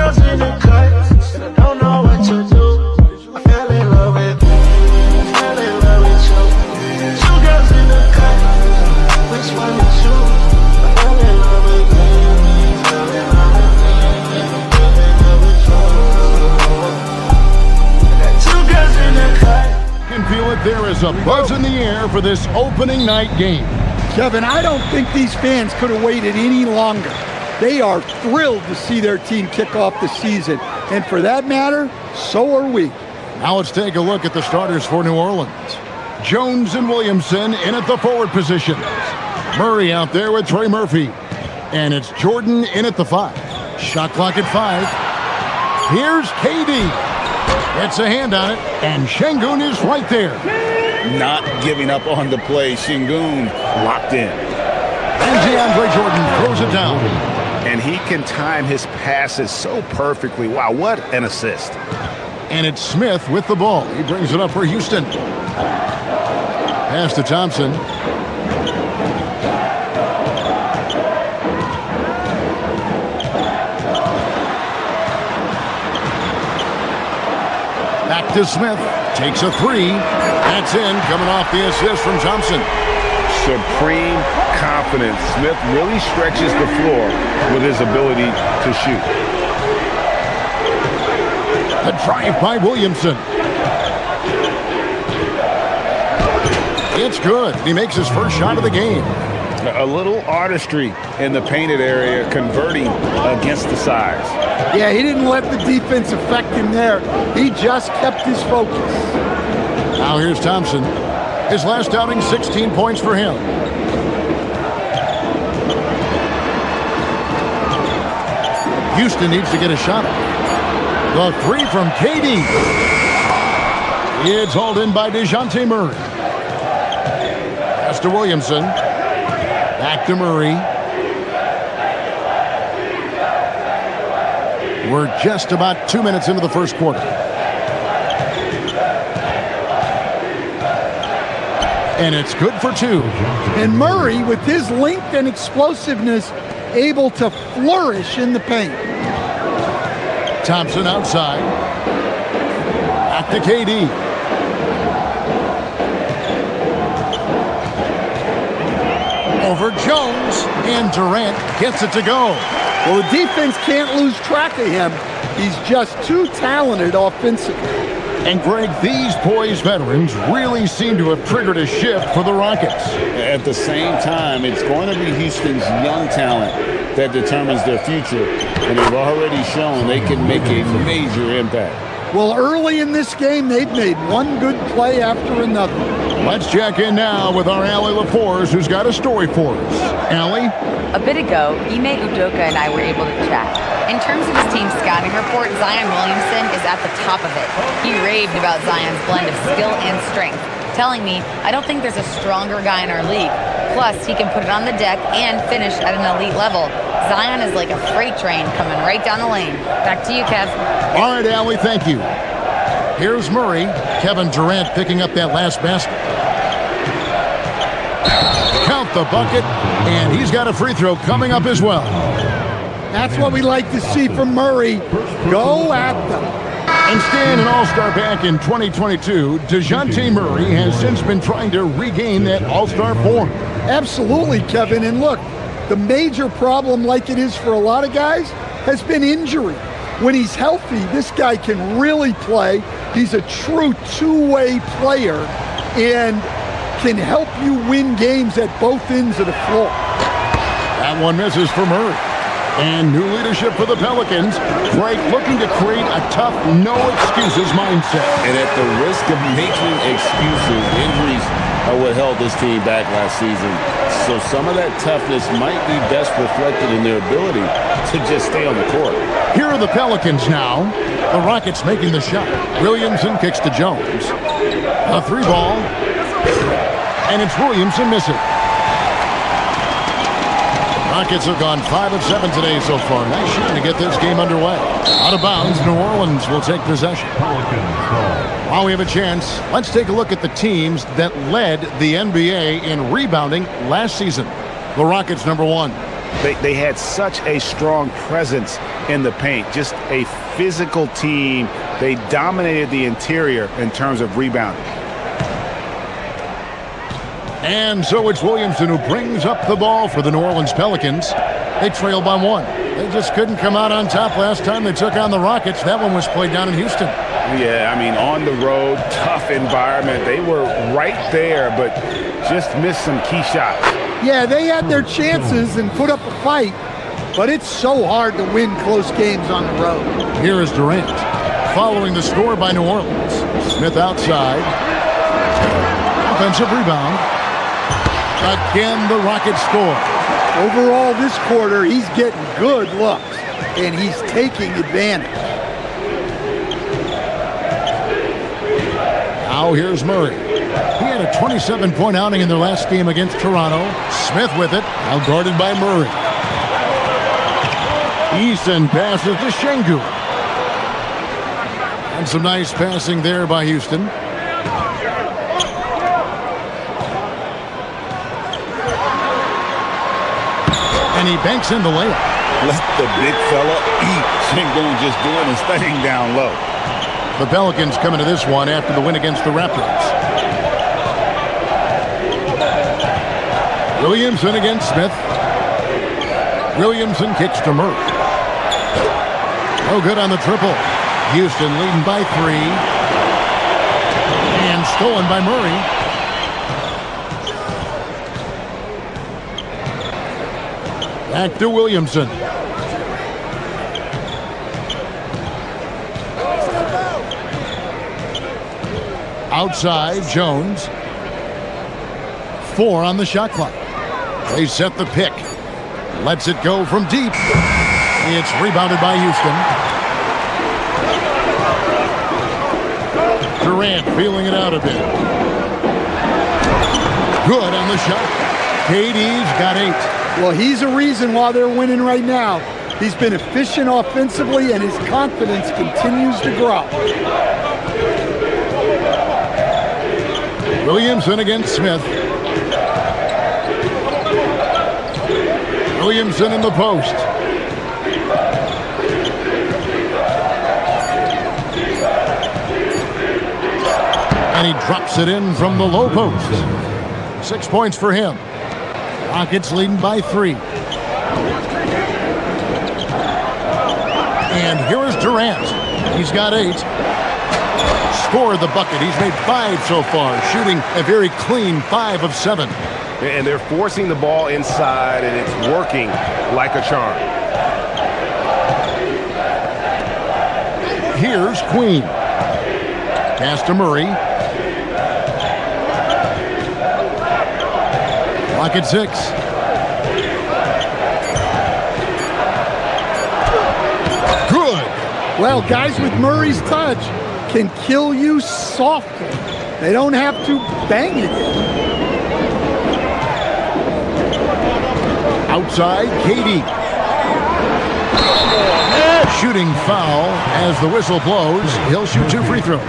girls in the cut, and I don't know what to do. I fell in love with you, I fell in love with you. Two girls in the cut, which one is you? I fell in love with you, fell in love with you, fell in love with you. I got two girls in the cut. You can feel it. There is a buzz in the air for this opening night game. Kevin, I don't think these fans could have waited any longer. They are thrilled to see their team kick off the season. And for that matter, so are we. Now let's take a look at the starters for New Orleans. Jones and Williamson in at the forward positions. Murray out there with Trey Murphy. And it's Jordan in at the 5. Shot clock at 5. Here's KD. Gets a hand on it, and Şengün is right there. Not giving up on the play. Şengün locked in. And DeAndre Jordan throws it down. And he can time his passes so perfectly. Wow, what an assist. And it's Smith with the ball. He brings it up for Houston. Pass to Thompson. Back to Smith. Takes a 3. That's in, coming off the assist from Thompson. Supreme confidence. Smith really stretches the floor with his ability to shoot. The drive by Williamson. It's good. He makes his first shot of the game. A little artistry in the painted area, converting against the size. Yeah, he didn't let the defense affect him there. He just kept his focus. Now here's Thompson. His last outing, 16 points for him. Houston needs to get a shot off. The 3 from KD. It's hauled in by DeJounte Murray. Pass to Williamson. Back to Murray. We're just about 2 minutes into the first quarter. And it's good for 2. And Murray, with his length and explosiveness, able to flourish in the paint. Thompson outside. Back to KD. Over Jones, and Durant gets it to go. Well, the defense can't lose track of him. He's just too talented offensively. And Greg, these poised veterans really seem to have triggered a shift for the Rockets. At the same time, it's going to be Houston's young talent that determines their future, and they've already shown they can make a major impact. Well, early in this game, they've made one good play after another. Let's check in now with our Allie LaForce, who's got a story for us. Allie? A bit ago, Ime Udoka and I were able to chat. In terms of his team's scouting report, Zion Williamson is at the top of it. He raved about Zion's blend of skill and strength, telling me, I don't think there's a stronger guy in our league. Plus, he can put it on the deck and finish at an elite level. Zion is like a freight train coming right down the lane. Back to you, Kev. All right, Allie, thank you. Here's Murray. Kevin Durant picking up that last basket. Count the bucket, and he's got a free throw coming up as well. That's what we like to see from Murray. Go at them. And staying an all-star back in 2022, DeJounte Murray has since been trying to regain that all-star form. Absolutely, Kevin. And look, the major problem, like it is for a lot of guys, has been injury. When he's healthy, this guy can really play. He's a true two-way player and can help you win games at both ends of the floor. That one misses for Murray. And new leadership for the Pelicans. Drake looking to create a tough, no-excuses mindset. And at the risk of making excuses, injuries are what held this team back last season. So some of that toughness might be best reflected in their ability to just stay on the court. Here are the Pelicans now. The Rockets making the shot. Williamson kicks to Jones. A 3-ball. And it's Williamson missing. Rockets have gone 5 of 7 today so far. Nice shooting to get this game underway. Out of bounds, New Orleans will take possession. While we have a chance, let's take a look at the teams that led the NBA in rebounding last season. The Rockets, number 1. They had such a strong presence in the paint, just a physical team. They dominated the interior in terms of rebounding. And so it's Williamson who brings up the ball for the New Orleans Pelicans. They trail by 1. They just couldn't come out on top last time they took on the Rockets. That one was played down in Houston. Yeah, I mean, on the road, tough environment. They were right there, but just missed some key shots. Yeah, they had their chances and put up a fight, but it's so hard to win close games on the road. Here is Durant, following the score by New Orleans. Smith outside. Offensive rebound. Again, the Rockets score. Overall, this quarter, he's getting good looks, and he's taking advantage. Now here's Murray. He had a 27-point outing in their last game against Toronto. Smith with it, now guarded by Murray. Eason passes to Şengün. And some nice passing there by Houston. And he banks in the layup. Let the big fella eat. Şengün just doing his thing down low. The Pelicans coming to this one after the win against the Raptors. Williamson against Smith. Williamson kicks to Murray. No good on the triple. Houston leading by 3. And stolen by Murray. Back to Williamson. Outside, Jones. 4 on the shot clock. They set the pick. Lets it go from deep. It's rebounded by Houston. Durant feeling it out a bit. Good on the shot. KD's got 8. Well, he's a reason why they're winning right now. He's been efficient offensively, and his confidence continues to grow. Williamson against Smith. Williamson in the post. And he drops it in from the low post. 6 points for him. Rockets leading by 3. And here is Durant. He's got 8. Scored the bucket. He's made 5 so far, shooting a very clean 5 of 7. And they're forcing the ball inside, and it's working like a charm. Here's Queen. Pass to Murray. Clock at 6. Good. Well, guys with Murray's touch can kill you softly. They don't have to bang it in. Outside, KD. Shooting foul as the whistle blows. He'll shoot 2 free throws.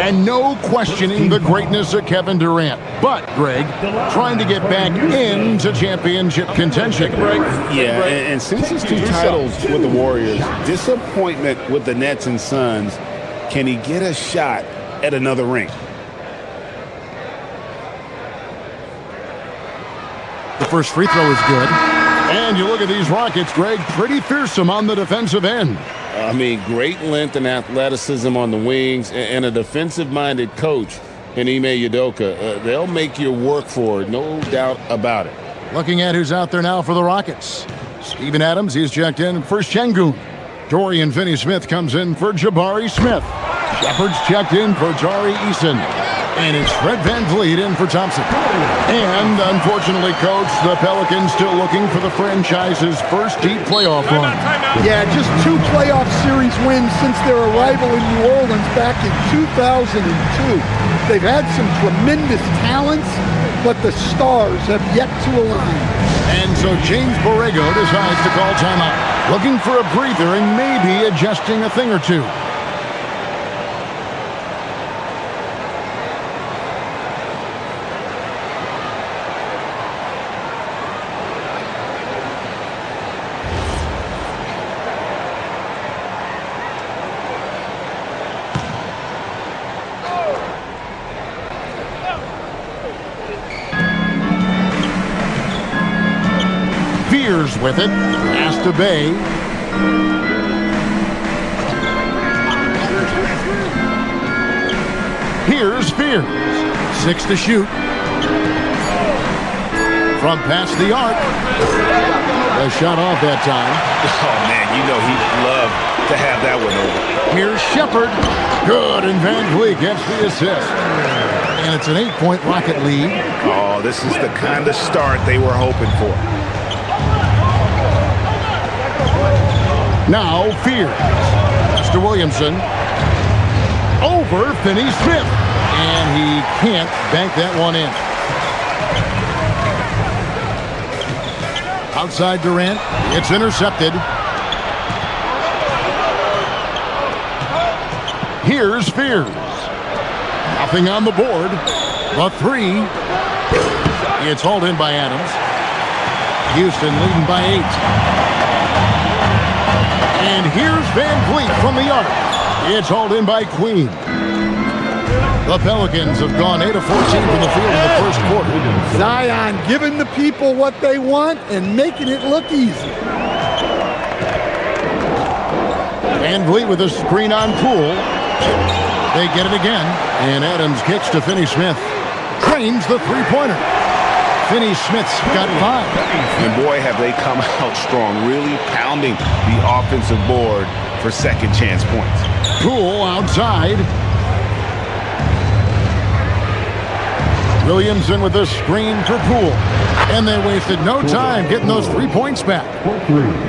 And no questioning the greatness of Kevin Durant. But, Greg, trying to get back into championship contention. Yeah, and since his 2 titles with the Warriors, disappointment with the Nets and Suns, can he get a shot at another ring? The first free throw is good. And you look at these Rockets, Greg, pretty fearsome on the defensive end. I mean, great length and athleticism on the wings, and a defensive-minded coach in Ime Udoka. They'll make you work for it, no doubt about it. Looking at who's out there now for the Rockets. Steven Adams, he's checked in for Şengün. Dorian Finney-Smith comes in for Jabari Smith. Shepard's checked in for Tari Eason. And it's Fred VanVleet in for Thompson. And, unfortunately, Coach, the Pelicans still looking for the franchise's first deep playoff run. Yeah, just 2 playoff series wins since their arrival in New Orleans back in 2002. They've had some tremendous talents, but the stars have yet to align. And so James Borrego decides to call timeout, looking for a breather and maybe adjusting a thing or two. Spears with it. Pass to Bay. Here's Spears. 6 to shoot. From past the arc. A shot off that time. Oh, man, you know he'd love to have that one over. Here's Shepard. Good, and Van Vliet gets the assist. And it's an 8-point Rocket lead. Oh, this is the kind of start they were hoping for. Now Fears. Mr. Williamson. Over Finney-Smith. And he can't bank that one in. Outside Durant. It's intercepted. Here's Spears. Nothing on the board. The 3. It's hauled in by Adams. Houston leading by 8. And here's Van Vliet from the arc. It's hauled in by Queen. The Pelicans have gone 8 of 14 from the field in the first quarter. Zion giving the people what they want and making it look easy. Van Vliet with a screen on Poole. They get it again. And Adams kicks to Finney-Smith. Drains the three-pointer. Finney-Smith's got 5. And boy, have they come out strong, really pounding the offensive board for second chance points. Poole outside. Williamson with a screen for Poole. And they wasted no time getting those 3 points back.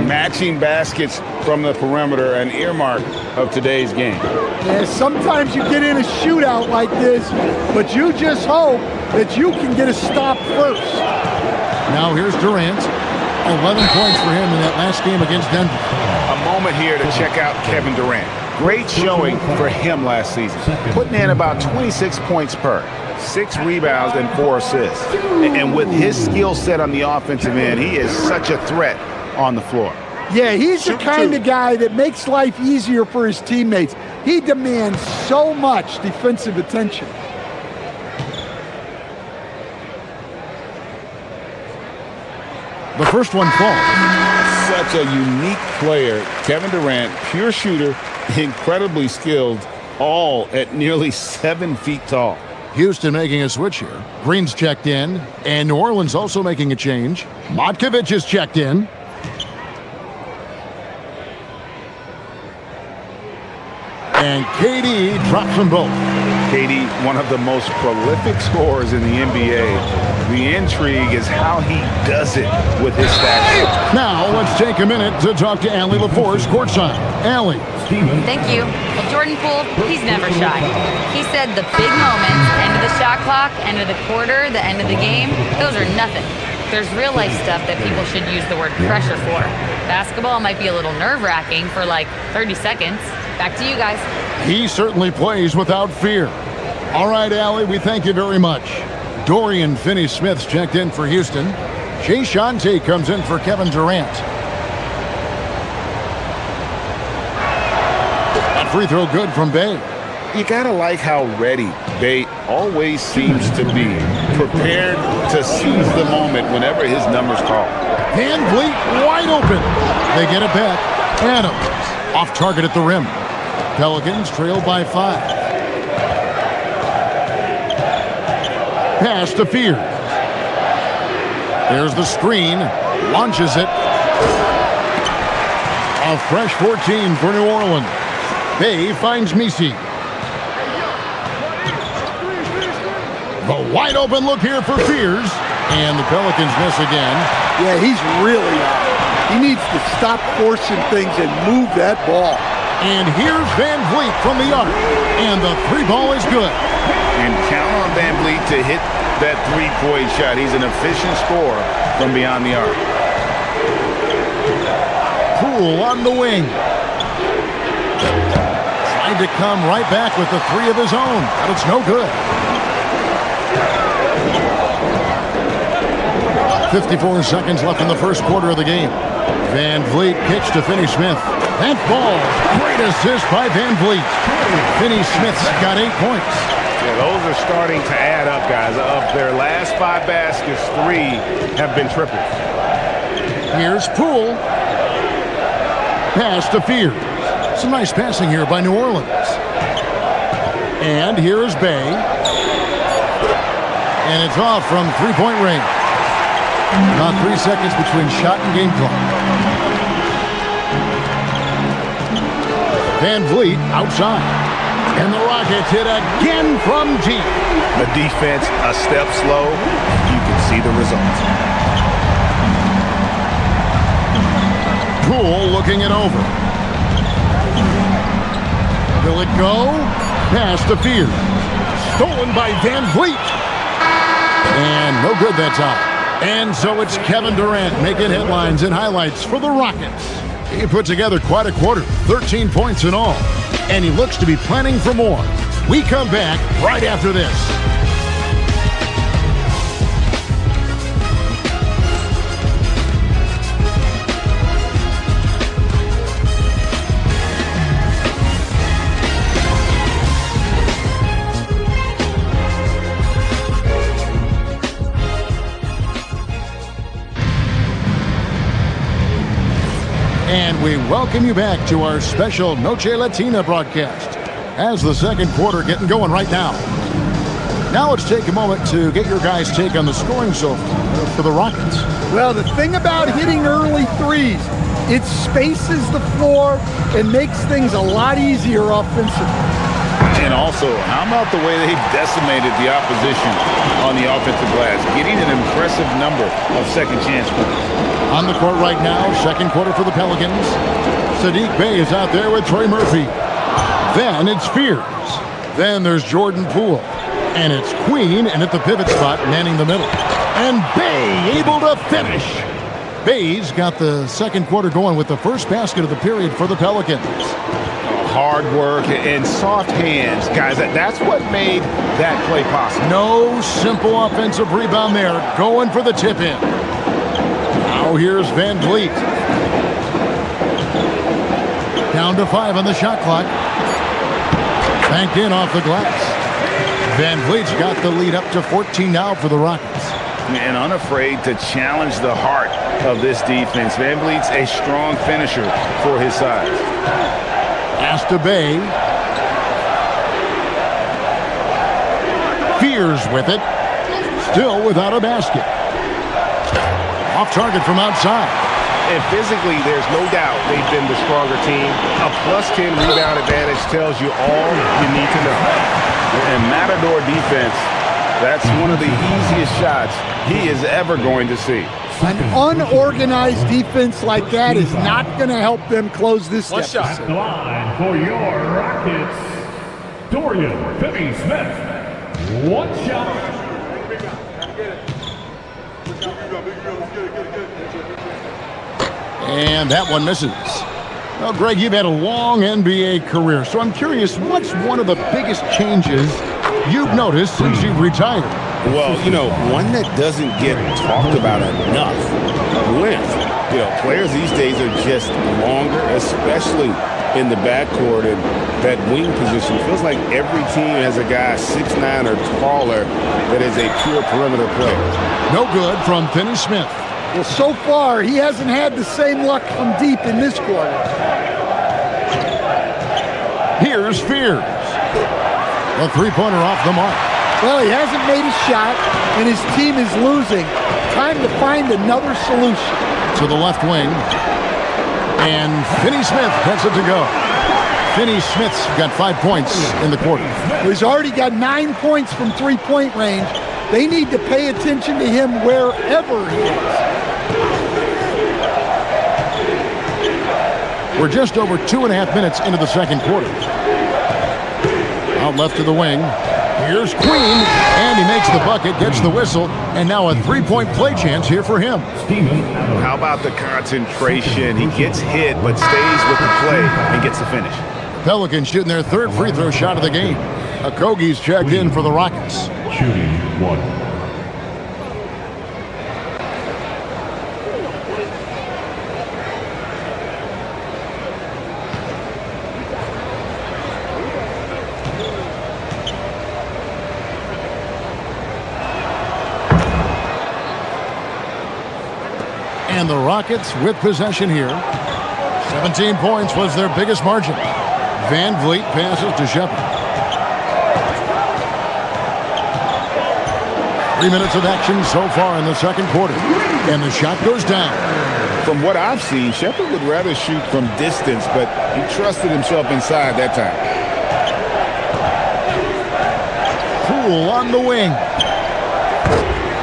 Matching baskets from the perimeter, an earmark of today's game. Yeah, sometimes you get in a shootout like this, but you just hope that you can get a stop first. Now here's Durant. 11 points for him in that last game against Denver. A moment here to check out Kevin Durant. Great showing for him last season, putting in about 26 points per. 6 rebounds and 4 assists. And with his skill set on the offensive end, he is such a threat on the floor. Yeah, he's the kind of guy that makes life easier for his teammates. He demands so much defensive attention. The first one falls. Such a unique player. Kevin Durant, pure shooter, incredibly skilled, all at nearly 7 feet tall. Houston making a switch here. Green's checked in, and New Orleans also making a change. Matkovic is checked in. And KD drops them both. KD, one of the most prolific scorers in the NBA. The intrigue is how he does it with his stats. Now let's take a minute to talk to Allie LaForce courtside. Allie. Thank you. Well, Jordan Poole, he's never shy. He said the big moments, end of the shot clock, end of the quarter, the end of the game, those are nothing. There's real life stuff that people should use the word pressure for. Basketball might be a little nerve-wracking for like 30 seconds. Back to you guys. He certainly plays without fear. All right, Allie, we thank you very much. Dorian Finney-Smith's checked in for Houston. Jay Shante comes in for Kevin Durant. That free throw good from Bay. You gotta like how ready Bay always seems to be, prepared to seize the moment whenever his number's called. Van Vliet wide open. They get it back. Adams off target at the rim. Pelicans trail by 5. Pass to Fears. There's the screen. Launches it. A fresh 14 for New Orleans. Bay finds Misi. The wide open look here for Fears. And the Pelicans miss again. Yeah, he's really out. He needs to stop forcing things and move that ball. And here's Van Vliet from the arc. And the 3-ball is good. And count on Van Vliet to hit that 3-point shot. He's an efficient scorer from beyond the arc. Poole on the wing. Tried to come right back with the 3 of his own, but it's no good. 54 seconds left in the first quarter of the game. Van Vliet kicks to Finney-Smith. That ball, great assist by Van Vliet. Finney-Smith's got 8 points. Yeah, those are starting to add up, guys. Of their last 5 baskets, 3 have been triples. Here's Poole. Pass to Fears. Some nice passing here by New Orleans. And here is Bay. And it's off from three-point range. About 3 seconds between shot and game clock. Van Vliet outside. And the Rockets hit again from deep. The defense a step slow. You can see the results. Poole looking it over. Will it go? Pass to Fears. Stolen by Van Vliet. And no good that time. And so it's Kevin Durant making headlines and highlights for the Rockets. He put together quite a quarter, 13 points in all. And he looks to be planning for more. We come back right after this. And we welcome you back to our special Noche Latina broadcast as the second quarter getting going right now. Now let's take a moment to get your guys' take on the scoring so far for the Rockets. Well, the thing about hitting early threes, it spaces the floor and makes things a lot easier offensively. And also, how about the way they decimated the opposition on the offensive glass, getting an impressive number of second chance points. On the court right now, second quarter for the Pelicans. Sadiq Bey is out there with Trey Murphy. Then it's Fears. Then there's Jordan Poole. And it's Queen, and at the pivot spot, manning the middle. And Bey able to finish. Bey's got the second quarter going with the first basket of the period for the Pelicans. Hard work and soft hands, guys. That's what made that play possible. No simple offensive rebound there. Going for the tip-in. Now here's Van Vliet. Down to 5 on the shot clock. Banked in off the glass. Van Vliet's got the lead up to 14 now for the Rockets. And unafraid to challenge the heart of this defense. Van Vliet's a strong finisher for his size. Pass to Bey. Fears with it. Still without a basket. Off target from outside. And physically, there's no doubt they've been the stronger team. A +10 rebound advantage tells you all you need to know. And Matador defense, that's one of the easiest shots he is ever going to see. An unorganized defense like that is not going to help them close this deficit. At the line for your Rockets, Dorian Finney-Smith. One shot. And that one misses. Well, Greg, you've had a long NBA career, so I'm curious, what's one of the biggest changes you've noticed since you've retired? Well, one that doesn't get talked about enough, length. Players these days are just longer, especially in the backcourt, and that wing position. Feels like every team has a guy 6'9" or taller that is a pure perimeter player. No good from Finney-Smith. Well, so far, he hasn't had the same luck from deep in this quarter. Here's Fears. A three-pointer off the mark. Well, he hasn't made a shot, and his team is losing. Time to find another solution. To the left wing. And Finney-Smith has it to go. Finney-Smith's got 5 points in the quarter. He's already got 9 points from three-point range. They need to pay attention to him wherever he is. We're just over 2.5 minutes into the second quarter. Out left to the wing. Here's Queen, and he makes the bucket, gets the whistle, and now a three-point play chance here for him. How about the concentration? He gets hit, but stays with the play and gets the finish. Pelicans shooting their third free throw shot of the game. Okogie's checked in for the Rockets. Shooting one. And the Rockets with possession here. 17 points was their biggest margin. Van Vliet passes to Shepard. 3 minutes of action so far in the second quarter. And the shot goes down. From what I've seen, Shepard would rather shoot from distance, but he trusted himself inside that time. Poole on the wing.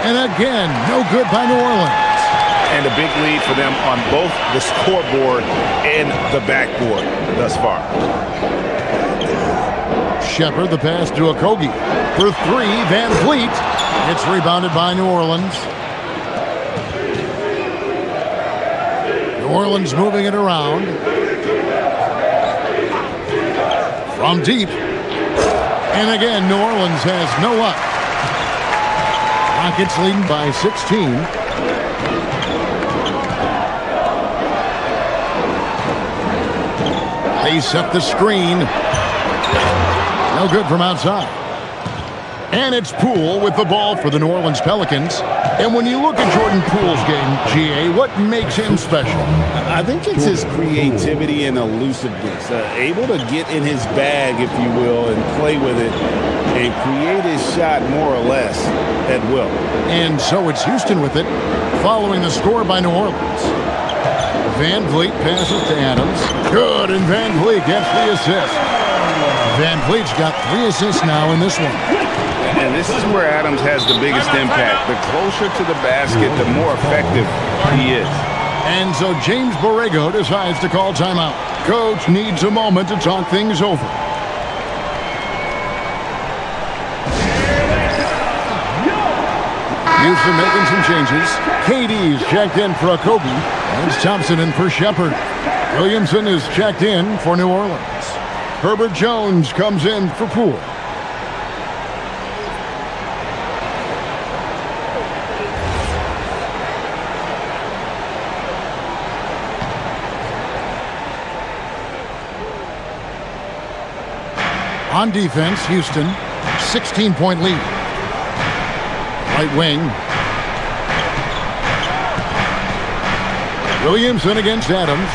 And again, no good by New Orleans. And a big lead for them on both the scoreboard and the backboard thus far. Shepard, the pass to Okogie. For three, Van Vliet. It's rebounded by New Orleans. New Orleans moving it around. From deep. And again, New Orleans has no luck. Rockets leading by 16. They set the screen. No good from outside. And it's Poole with the ball for the New Orleans Pelicans. And when you look at Jordan Poole's game, GA, what makes him special? I think it's his creativity and elusiveness. Able to get in his bag, if you will, and play with it and create his shot more or less at will. And so it's Houston with it, following the score by New Orleans. Van Vliet passes to Adams. Good, and Van Vliet gets the assist. Van Vliet's got 3 assists now in this one. And this is where Adams has the biggest impact. The closer to the basket, the more effective he is. And so James Borrego decides to call timeout. Coach needs a moment to talk things over. Houston making some changes. KD's checked in for Okogie. And it's Thompson in for Shepard. Williamson is checked in for New Orleans. Herbert Jones comes in for Poole. On defense, Houston, 16-point lead. Right wing. Williamson against Adams.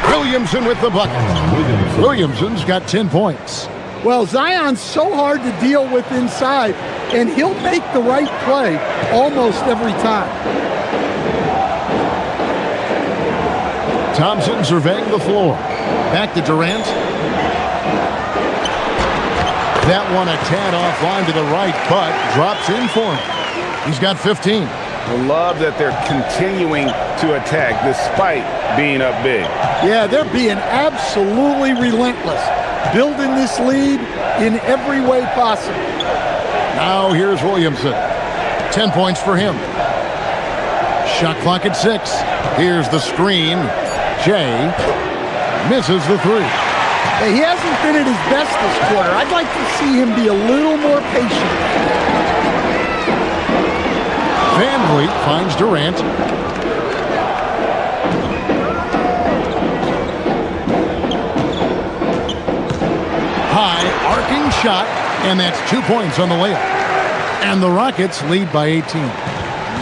Williamson with the bucket. Williamson's got 10 points. Well, Zion's so hard to deal with inside, and he'll make the right play almost every time. Thompson surveying the floor. Back to Durant. That one a tad offline to the right, but drops in for him. He's got 15. I love that they're continuing to attack despite being up big. Yeah, they're being absolutely relentless, building this lead in every way possible. Now here's Williamson. 10 points for him. Shot clock at 6. Here's the screen. Jay misses the 3. Hey, he hasn't been at his best this quarter. I'd like to see him be a little more patient. Van Vliet finds Durant. High, arcing shot, and that's 2 points on the layup. And the Rockets lead by 18.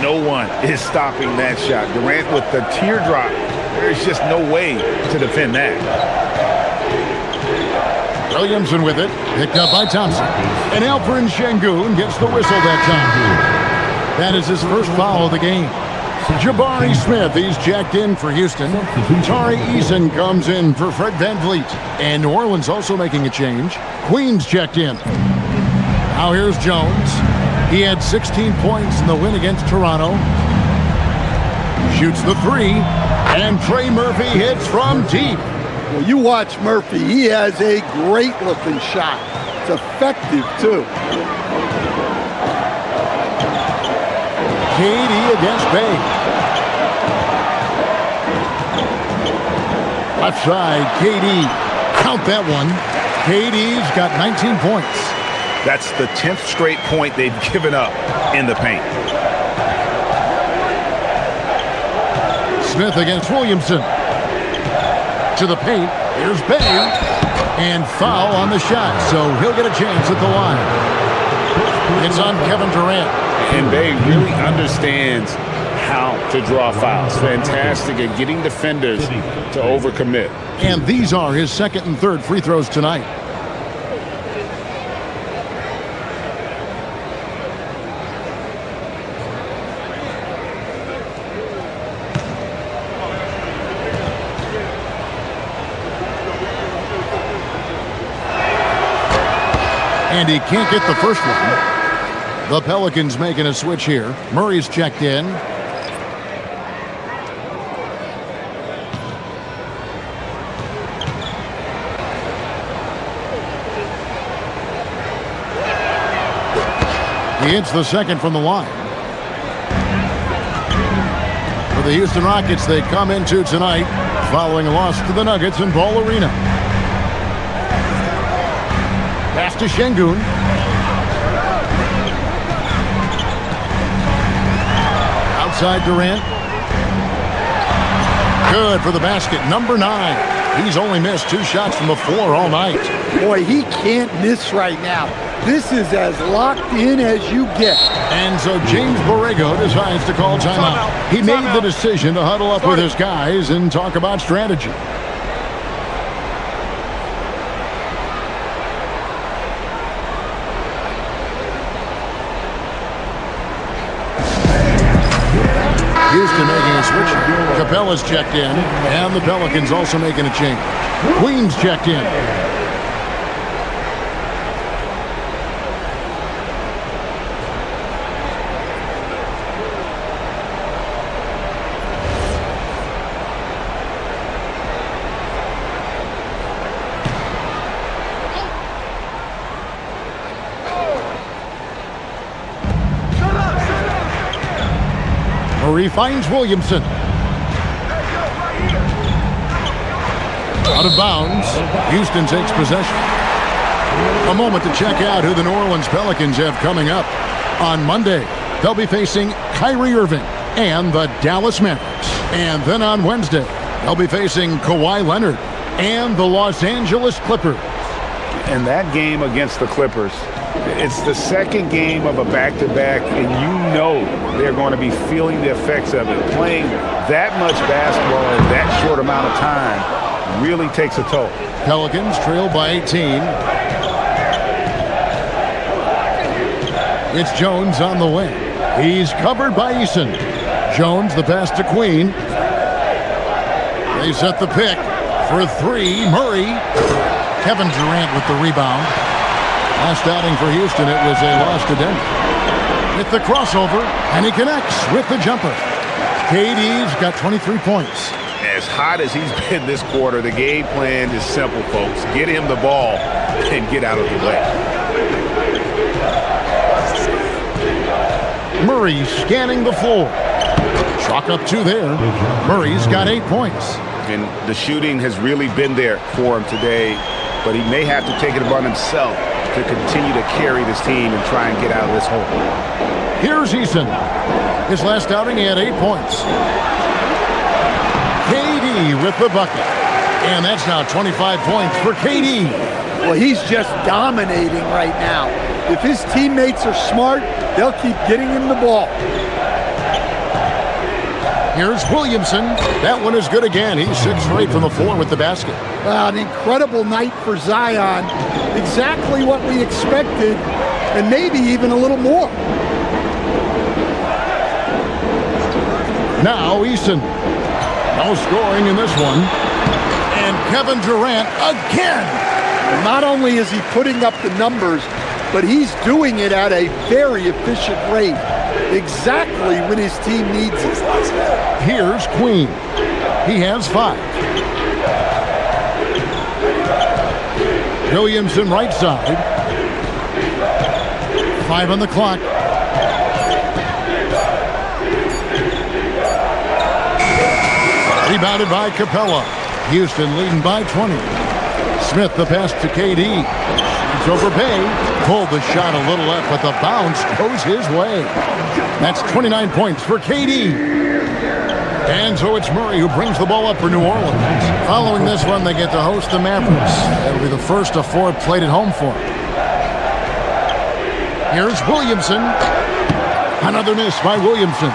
No one is stopping that shot. Durant with the teardrop. There's just no way to defend that. Williamson with it, picked up by Thompson. And Alperen Sengun gets the whistle that time. That is his first foul of the game. Jabari Smith, he's jacked in for Houston. Tari Eason comes in for Fred VanVleet. And New Orleans also making a change. Queens checked in. Now here's Jones. He had 16 points in the win against Toronto. Shoots the 3. And Trey Murphy hits from deep. Well, you watch Murphy. He has a great-looking shot. It's effective, too. KD against Bay. Left side, KD. Count that one. KD's got 19 points. That's the 10th straight point they've given up in the paint. Smith against Williamson. To the paint. Here's Bay. And foul on the shot, so he'll get a chance at the line. It's on Kevin Durant. And Bay really understands how to draw fouls. Fantastic at getting defenders to overcommit. And these are his second and third free throws tonight. And he can't get the first one. The Pelicans making a switch here. Murray's checked in. He hits the second from the line. For the Houston Rockets, they come into tonight following a loss to the Nuggets in Ball Arena. Pass to Şengün. Outside Durant. Good for the basket. Number 9. He's only missed 2 shots from the floor all night. Boy, he can't miss right now. This is as locked in as you get. And so James Borrego decides to call timeout. He made the decision to huddle up with his guys and talk about strategy. Houston making a switch. Capella's checked in, and the Pelicans also making a change. Queen's checked in. Murray finds Williamson. Out of bounds. Houston takes possession. A moment to check out who the New Orleans Pelicans have coming up. On Monday, they'll be facing Kyrie Irving and the Dallas Mavericks. And then on Wednesday, they'll be facing Kawhi Leonard and the Los Angeles Clippers. And that game against the Clippers, it's the second game of a back-to-back, and you know they're going to be feeling the effects of it. Playing that much basketball in that short amount of time really takes a toll. Pelicans trail by 18. It's Jones on the wing. He's covered by Eason. Jones, the pass to Queen. They set the pick for 3. Murray. Kevin Durant with the rebound. Last outing for Houston, it was a loss to Denver. With the crossover, and he connects with the jumper. KD's got 23 points. As hot as he's been this quarter, the game plan is simple, folks. Get him the ball and get out of the way. Murray scanning the floor. Chalk up 2 there. Murray's got 8 points. And the shooting has really been there for him today, but he may have to take it upon himself to continue to carry this team and try and get out of this hole. Here's Eason. His last outing, he had 8 points. KD with the bucket. And that's now 25 points for KD. Well, he's just dominating right now. If his teammates are smart, they'll keep getting him the ball. Here's Williamson. That one is good again. He's 6 for 8 from the floor with the basket. An incredible night for Zion. Exactly what we expected, and maybe even a little more. Now Eason. No scoring in this one. And Kevin Durant again. Not only is he putting up the numbers, but he's doing it at a very efficient rate. Exactly when his team needs it. Here's Queen. He has 5. Williamson right side. 5 on the clock. Rebounded by Capella. Houston leading by 20. Smith the pass to KD. It's over Bay. Pulled the shot a little left, but the bounce goes his way. That's 29 points for KD. And so it's Murray who brings the ball up for New Orleans. Following this one, they get to host the Mavericks. That'll be the first of 4 played at home for them. Here's Williamson. Another miss by Williamson.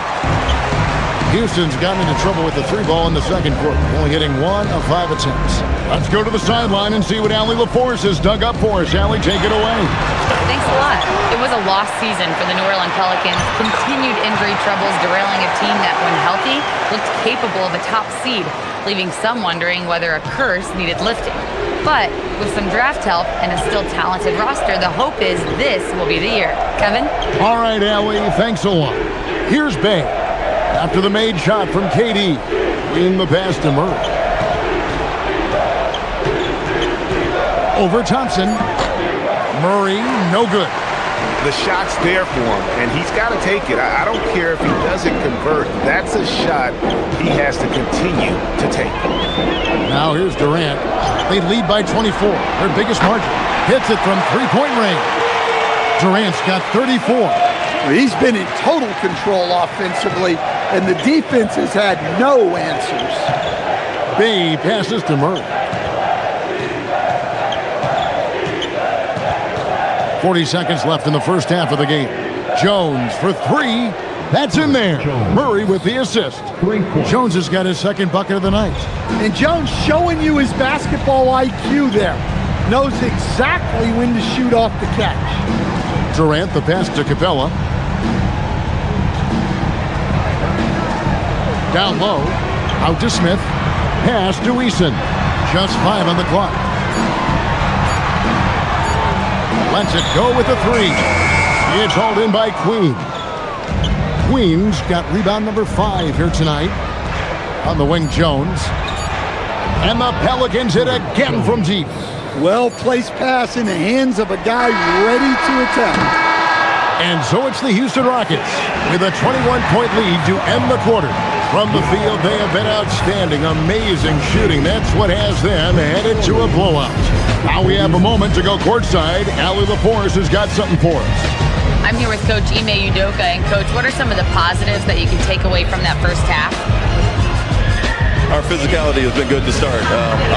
Houston's gotten into trouble with the 3 ball in the second quarter, only hitting 1 of 5 attempts. Let's go to the sideline and see what Allie LaForce has dug up for us. Allie, take it away. Thanks a lot. It was a lost season for the New Orleans Pelicans. Continued injury troubles derailing a team that, when healthy, looked capable of a top seed, leaving some wondering whether a curse needed lifting. But with some draft help and a still talented roster, the hope is this will be the year. Kevin? All right, Allie, thanks a lot. Here's Bay. After the made shot from KD, in the pass to Murray. Over Thompson. Murray, no good. The shot's there for him, and he's got to take it. I don't care if he doesn't convert. That's a shot he has to continue to take. Now here's Durant. They lead by 24, their biggest margin. Hits it from three-point range. Durant's got 34. He's been in total control offensively, and the defense has had no answers. Bay passes to Murray. 40 seconds left in the first half of the game. Jones for 3. That's in there. Murray with the assist. Jones has got his second bucket of the night. And Jones showing you his basketball IQ there. Knows exactly when to shoot off the catch. Durant, the pass to Capella. Down low. Out to Smith. Pass to Eason. Just 5 on the clock. Lets it go with the 3. It's hauled in by Queen. Queen's got rebound number 5 here tonight. On the wing, Jones. And the Pelicans hit again from deep. Well-placed pass in the hands of a guy ready to attempt. And so it's the Houston Rockets with a 21-point lead to end the quarter. From the field, they have been outstanding. Amazing shooting. That's what has them headed to a blowout. Now we have a moment to go courtside. Allie LaForce has got something for us. I'm here with Coach Ime Udoka. And, Coach, what are some of the positives that you can take away from that first half? Our physicality has been good to start.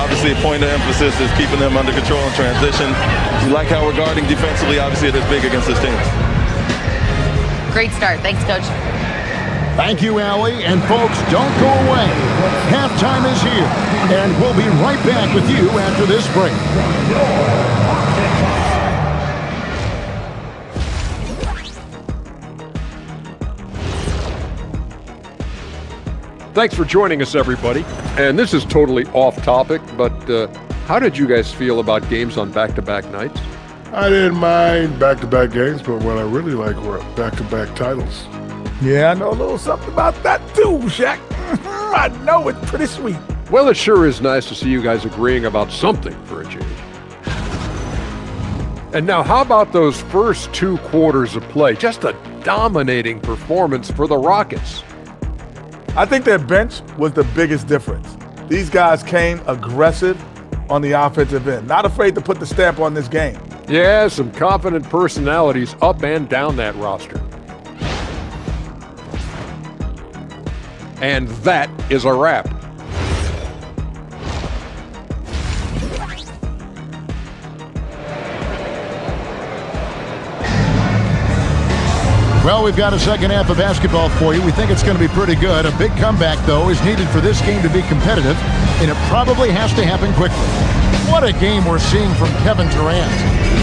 Obviously, a point of emphasis is keeping them under control in transition. We like how we're guarding defensively. Obviously, it is big against this team. Great start. Thanks, Coach. Thank you, Allie. And folks, don't go away. Halftime is here, and we'll be right back with you after this break. Thanks for joining us, everybody. And this is totally off topic, but how did you guys feel about games on back-to-back nights? I didn't mind back-to-back games, but what I really like were back-to-back titles. Yeah, I know a little something about that too, Shaq. I know it's pretty sweet. Well, it sure is nice to see you guys agreeing about something for a change. And now, how about those first 2 quarters of play? Just a dominating performance for the Rockets. I think their bench was the biggest difference. These guys came aggressive on the offensive end, not afraid to put the stamp on this game. Yeah, some confident personalities up and down that roster. And that is a wrap. Well, we've got a second half of basketball for you. We think it's going to be pretty good. A big comeback, though, is needed for this game to be competitive, and it probably has to happen quickly. What a game we're seeing from Kevin Durant.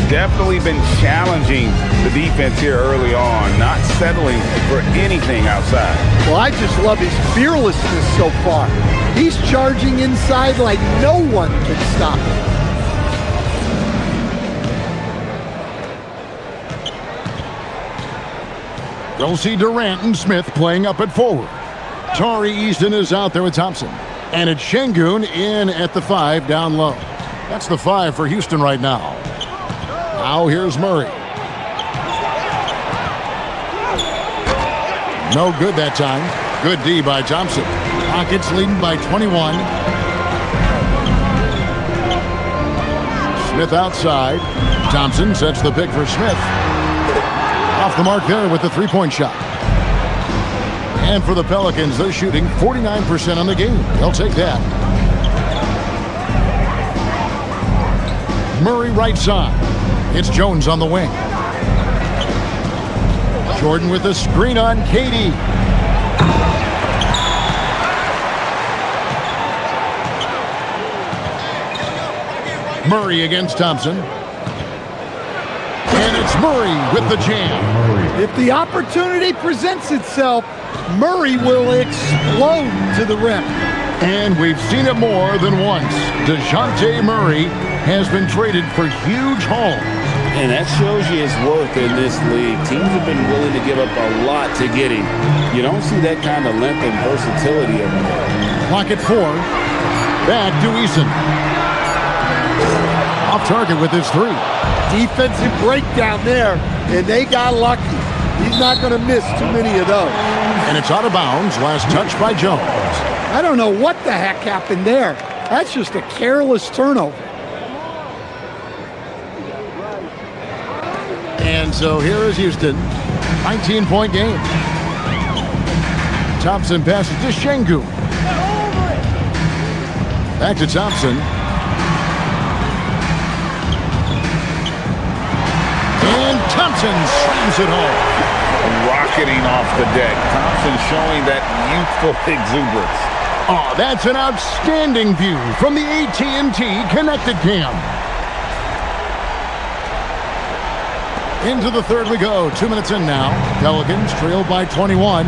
Definitely been challenging the defense here early on, not settling for anything outside. Well, I just love his fearlessness so far. He's charging inside like no one can stop him. We'll see Durant and Smith playing up at forward. Tari Easton is out there with Thompson. And it's Şengün in at the 5 down low. That's the 5 for Houston right now. Now here's Murray. No good that time. Good D by Thompson. Rockets leading by 21. Smith outside. Thompson sets the pick for Smith. Off the mark there with the 3-point shot. And for the Pelicans, they're shooting 49% on the game. They'll take that. Murray right side. It's Jones on the wing. Jordan with the screen on KD. Murray against Thompson. And it's Murray with the jam. If the opportunity presents itself, Murray will explode to the rim. And we've seen it more than once. DeJounte Murray has been traded for huge hauls. And that shows you his worth in this league. Teams have been willing to give up a lot to get him. You don't see that kind of length and versatility everywhere. Clock at 4. Back to Eason. Off target with his 3. Defensive breakdown there, and they got lucky. He's not going to miss too many of those. And it's out of bounds. Last touch by Jones. I don't know what the heck happened there. That's just a careless turnover. And so here is Houston. 19-point game. Thompson passes to Şengün. Back to Thompson. And Thompson slams it home. Rocketing off the deck. Thompson showing that youthful exuberance. Oh, that's an outstanding view from the AT&T Connected Cam. Into the third we go. 2 minutes in now. Pelicans trailed by 21.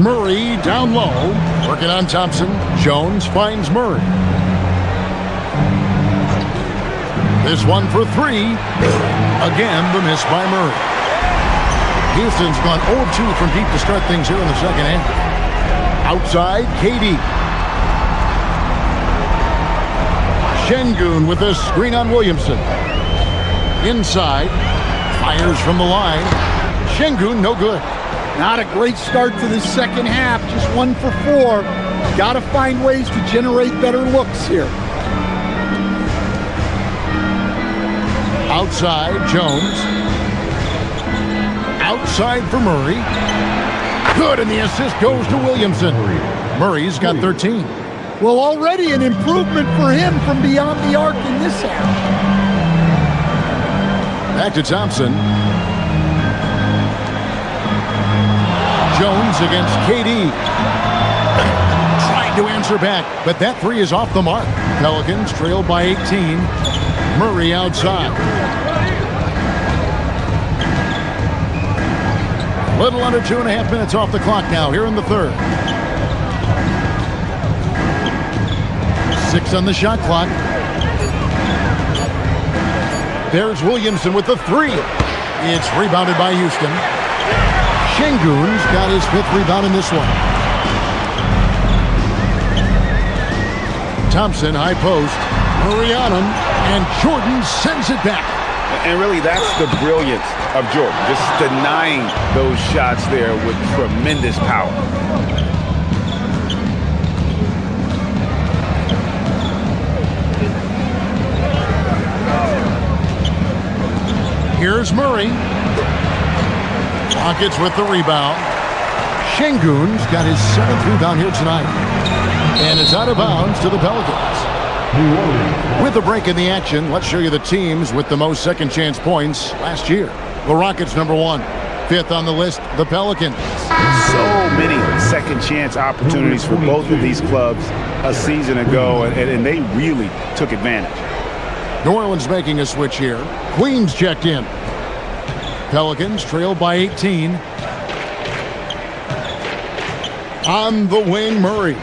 Murray down low. Working on Thompson. Jones finds Murray. This one for 3. Again, the miss by Murray. Houston's gone 0-2 from deep to start things here in the second half. Outside, KD. Şengün with a screen on Williamson. Inside, fires from the line. Şengün, no good. Not a great start to the second half, just 1 for 4. Got to find ways to generate better looks here. Outside, Jones. Outside for Murray. Good, and the assist goes to Williamson. Murray's got 13. Well, already an improvement for him from beyond the arc in this half. Back to Thompson. Jones against KD. Trying to answer back, but that 3 is off the mark. Pelicans trail by 18. Murray outside. Little under 2.5 minutes off the clock now here in the third. 6 on the shot clock. There's Williamson with the 3. It's rebounded by Houston. Şengün's got his 5th rebound in this one. Thompson, high post. Murray on him, and Jordan sends it back. And really, that's the brilliance of Jordan, just denying those shots there with tremendous power. Here's Murray. Rockets with the rebound. Şengün's got his 7th rebound here tonight. And it's out of bounds to the Pelicans. With a break in the action, let's show you the teams with the most second chance points last year. The Rockets number 1. 5th on the list, the Pelicans. So many second chance opportunities for both of these clubs a season ago, and they really took advantage. New Orleans making a switch here. Queens checked in. Pelicans trail by 18. On the wing, Murray.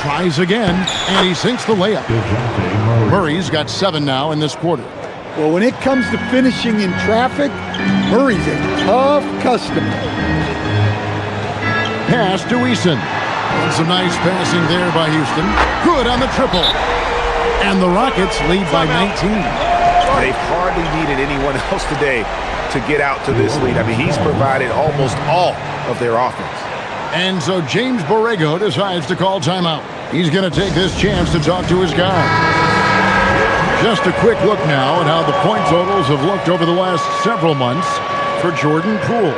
Tries again, and he sinks the layup. Murray's got 7 now in this quarter. Well, when it comes to finishing in traffic, Murray's a tough customer. Pass to Eason. And some nice passing there by Houston. Good on the triple. And the Rockets lead by 19. They've hardly needed anyone else today to get out to this lead. I mean, he's provided almost all of their offense. And so James Borrego decides to call timeout. He's going to take this chance to talk to his guy. Just a quick look now at how the point totals have looked over the last several months for Jordan Poole.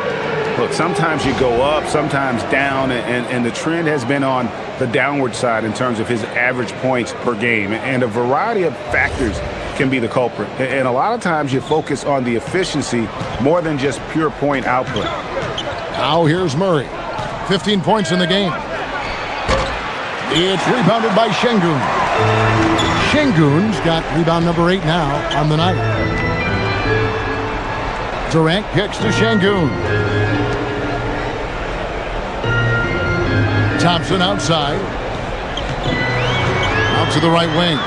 Look, sometimes you go up, sometimes down, and the trend has been on the downward side in terms of his average points per game. And a variety of factors can be the culprit. And a lot of times you focus on the efficiency more than just pure point output. Now here's Murray. 15 points in the game. It's rebounded by Şengün. Şengün's got rebound number 8 now on the night. Durant kicks to Şengün. Thompson outside. Out to the right wing.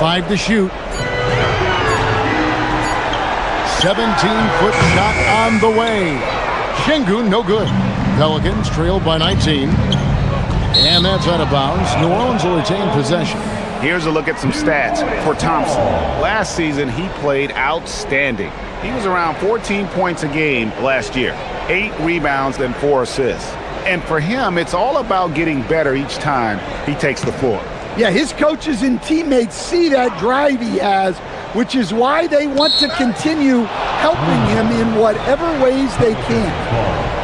5 to shoot. 17-foot shot on the way. Şengün, no good. Pelicans trailed by 19. And that's out of bounds. New Orleans will retain possession. Here's a look at some stats for Thompson. Last season, he played outstanding. He was around 14 points a game last year, 8 rebounds and 4 assists. And for him, it's all about getting better each time he takes the floor. Yeah, his coaches and teammates see that drive he has, which is why they want to continue helping him in whatever ways they can.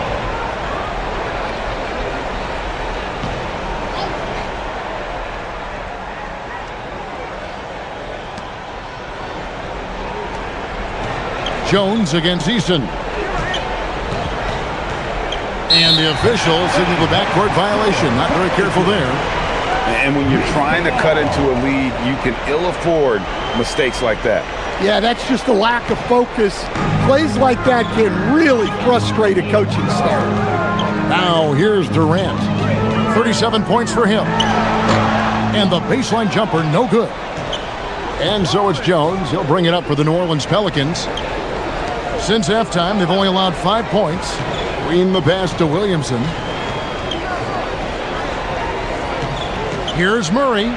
Jones against Eason. And the official signaled the backcourt violation. Not very careful there. And when you're trying to cut into a lead, you can ill afford mistakes like that. Yeah, that's just a lack of focus. Plays like that can really frustrate a coaching staff. Now here's Durant. 37 points for him. And the baseline jumper, no good. And so it's Jones. He'll bring it up for the New Orleans Pelicans. Since halftime, they've only allowed 5 points. Green the pass to Williamson. Here's Murray.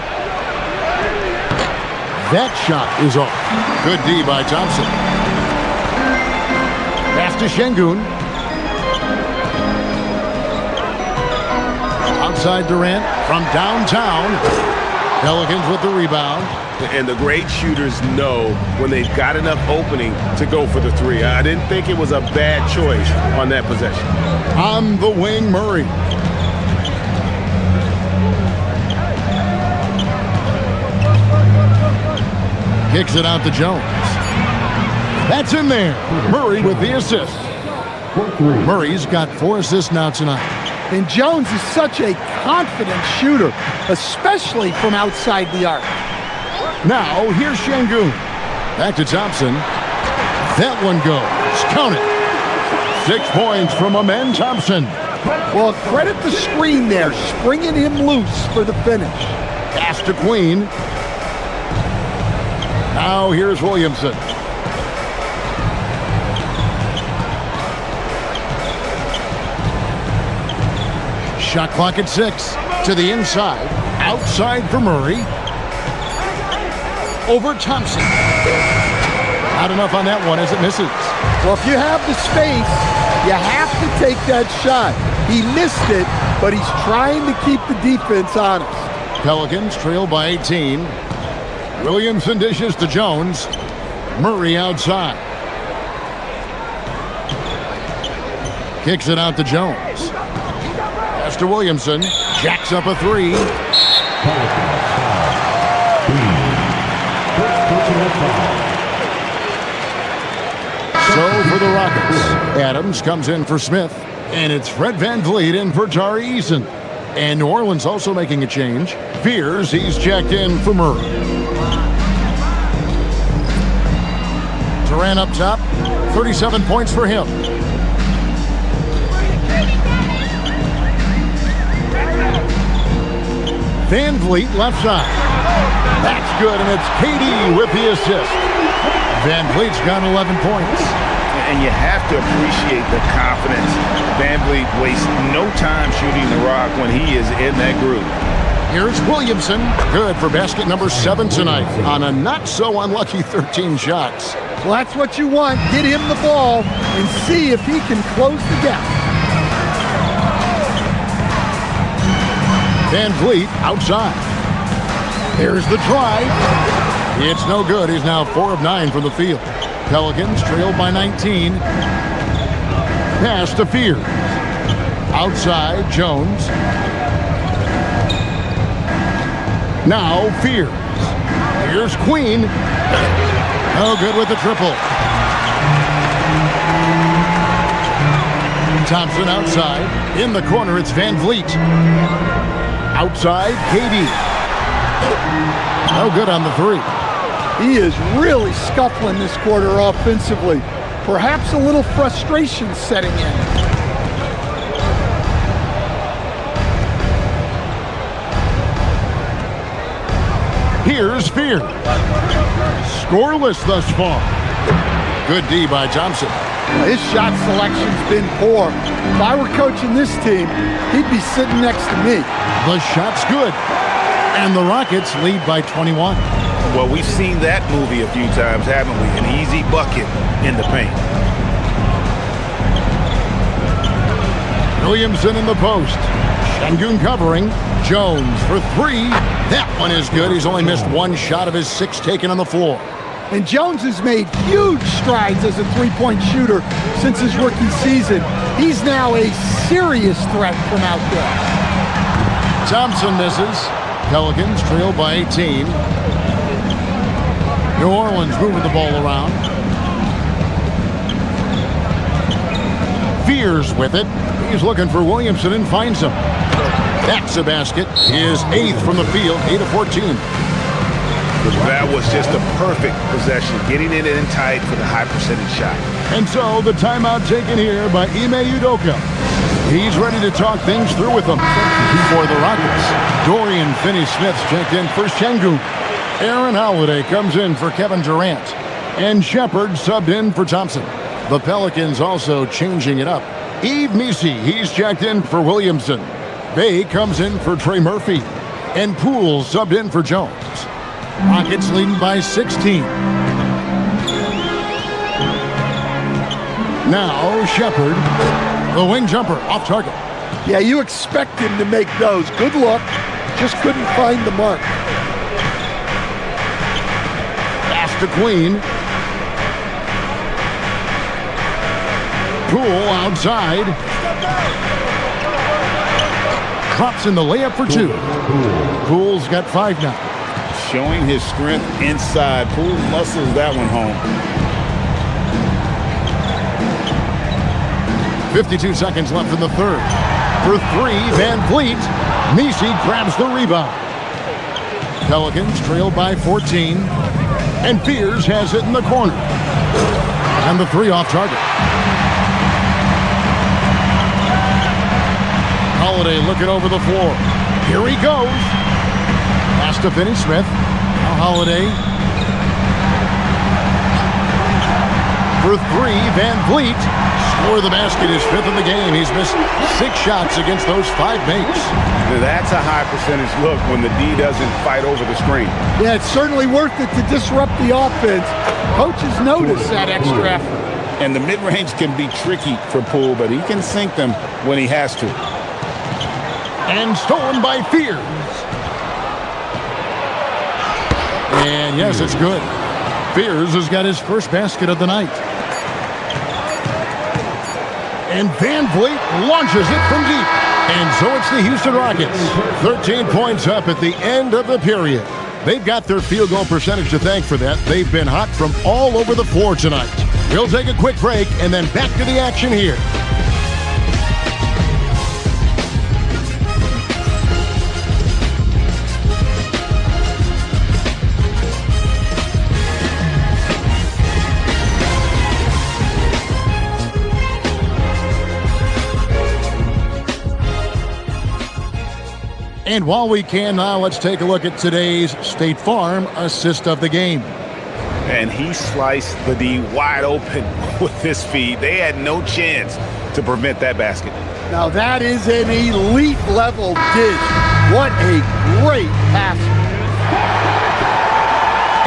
That shot is off. Good D by Thompson. Pass to Şengün. Outside Durant from downtown. Pelicans with the rebound. And the great shooters know when they've got enough opening to go for the three. I didn't think it was a bad choice on that possession. On the wing, Murray. Kicks it out to Jones. That's in there. Murray with the assist. Murray's got 4 assists now tonight. And Jones is such a confident shooter, especially from outside the arc. Now, here's Şengün. Back to Thompson. That one goes. Count it. 6 points from Amen Thompson. Well, credit the screen there, springing him loose for the finish. Pass to Queen. Now, here's Williamson. Shot clock at 6. To the inside. Outside for Murray. Over Thompson. Not enough on that one as it misses. Well, if you have the space, you have to take that shot. He missed it, but he's trying to keep the defense honest. Pelicans trail by 18. Williamson dishes to Jones. Murray outside. Kicks it out to Jones. Pass to Williamson. Jacks up a 3. So for the Rockets, Adams comes in for Smith, and it's Fred VanVleet in for Tari Eason. And New Orleans also making a change. Fears he's checked in for Murray. Durant up top, 37 points for him. VanVleet left side. That's good, and it's KD with the assist. VanVleet's got 11 points. And you have to appreciate the confidence. VanVleet wastes no time shooting the rock when he is in that groove. Here's Williamson. Good for basket number 7 tonight on a not-so-unlucky 13 shots. Well, that's what you want. Get him the ball and see if he can close the gap. VanVleet outside. There's the drive. It's no good. He's now 4 of 9 from the field. Pelicans trailed by 19. Pass to Fears. Outside, Jones. Now Fears. Here's Queen. No good with the triple. Thompson outside. In the corner, it's Van Vliet. Outside, KD. No good on the three. He is really scuffling this quarter offensively. Perhaps a little frustration setting in. Here's Fear. Scoreless thus far. Good D by Thompson. His shot selection's been poor. If I were coaching this team, he'd be sitting next to me. The shot's good. And the Rockets lead by 21. Well, we've seen that movie a few times, haven't we? An easy bucket in the paint. Williamson in the post. Şengün covering. Jones for three. That one is good. He's only missed one shot of his 6 taken on the floor. And Jones has made huge strides as a three-point shooter since his rookie season. He's now a serious threat from out there. Thompson misses. Pelicans trail by 18. New Orleans moving the ball around. Fears with it. He's looking for Williamson and finds him. That's a basket. His 8th from the field, 8 of 14. That was just a perfect possession, getting it in tight for the high percentage shot. And so the timeout taken here by Ime Udoka. He's ready to talk things through with them. For the Rockets, Dorian Finney-Smith's checked in for Şengün. Aaron Holiday comes in for Kevin Durant. And Shepard subbed in for Thompson. The Pelicans also changing it up. Yves Missi, he's checked in for Williamson. Bay comes in for Trey Murphy. And Poole subbed in for Jones. Rockets leading by 16. Now Shepard, the wing jumper, off target. Yeah, you expect him to make those. Good look, just couldn't find the mark. Pass to Queen. Poole outside. Drops in the layup for 2. Poole's got 5 now. Showing his strength inside. Poole muscles that one home. 52 seconds left in the third. For 3, Van Vliet. Missi grabs the rebound. Pelicans trail by 14. And Fears has it in the corner. And the 3 off target. Holiday looking over the floor. Here he goes. Pass to Finney-Smith. Now Holiday. For 3, Van Vliet. Score the basket, his 5th of the game. He's missed 6 shots against those 5 mates. That's a high percentage look when the D doesn't fight over the screen. Yeah, it's certainly worth it to disrupt the offense. Coaches notice that extra effort. And the mid-range can be tricky for Poole, but he can sink them when he has to. And stolen by Fears. And yes, it's good. Fears has got his first basket of the night. And Van Vliet launches it from deep. And so it's the Houston Rockets. 13 points up at the end of the period. They've got their field goal percentage to thank for that. They've been hot from all over the floor tonight. We'll take a quick break and then back to the action here. And while we can now, let's take a look at today's State Farm assist of the game. And he sliced the D wide open with his feed. They had no chance to prevent that basket. Now that is an elite level dish. What a great pass.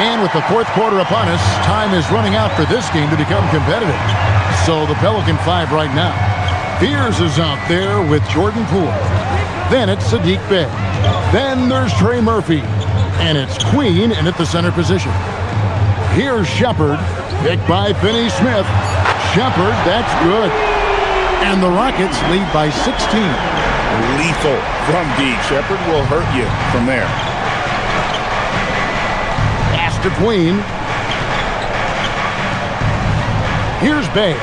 And with the 4th quarter upon us, time is running out for this game to become competitive. So the Pelican 5 right now. Fears is out there with Jordan Poole. Then it's Saddiq Bey. Then there's Trey Murphy. And it's Queen in at the center position. Here's Shepard, picked by Finney-Smith. Shepard, that's good. And the Rockets lead by 16. Lethal from deep. Shepard will hurt you from there. Pass to Queen. Here's Bey.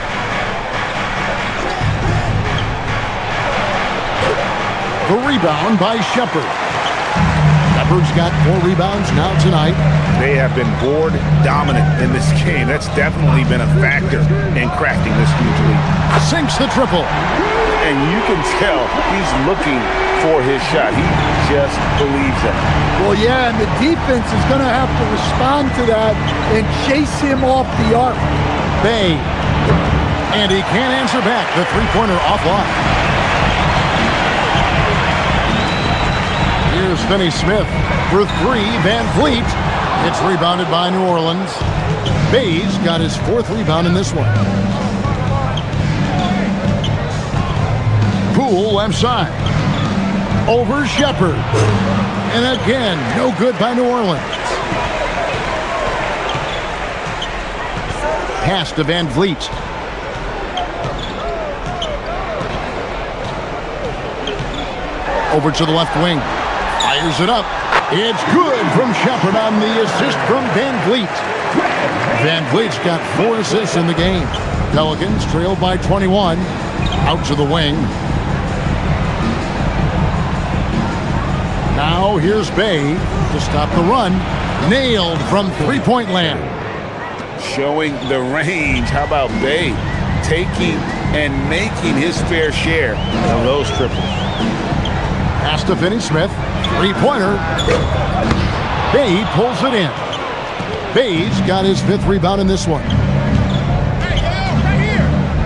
The rebound by Shepard. Shepard's got 4 rebounds now tonight. They have been board dominant in this game. That's definitely been a factor in crafting this huge lead. Sinks the triple. And you can tell he's looking for his shot. He just believes it. Well, yeah, and the defense is going to have to respond to that and chase him off the arc. Bay. And he can't answer back. The three-pointer offline. Here's Finney-Smith for 3. Van Vliet. It's rebounded by New Orleans. Bay's got his 4th rebound in this one. Poole left side. Over Shepard. And again, no good by New Orleans. Pass to Van Vliet. Over to the left wing. Fires it up. It's good from Shepard on the assist from Van Vliet. Van Vliet's got 4 assists in the game. Pelicans trailed by 21. Out to the wing. Now here's Bay to stop the run. Nailed from three-point land. Showing the range. How about Bay taking and making his fair share of those triples? Pass to Finney-Smith. Three-pointer. Bay pulls it in. Bay's got his 5th rebound in this one.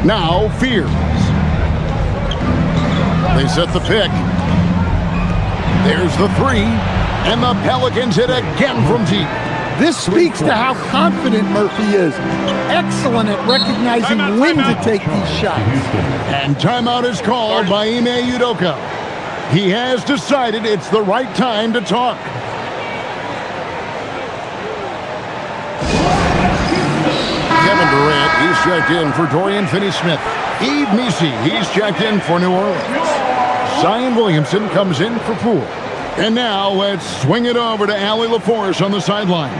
Now Fears. They set the pick. There's the 3. And the Pelicans hit again from deep. This speaks to how confident Murphy is. Excellent at recognizing when to take these shots. And timeout is called by Ime Udoka. He has decided it's the right time to talk. Kevin Durant, he's checked in for Dorian Finney-Smith. Yves Missi, he's checked in for New Orleans. Zion Williamson comes in for Poole. And now let's swing it over to Allie LaForce on the sideline.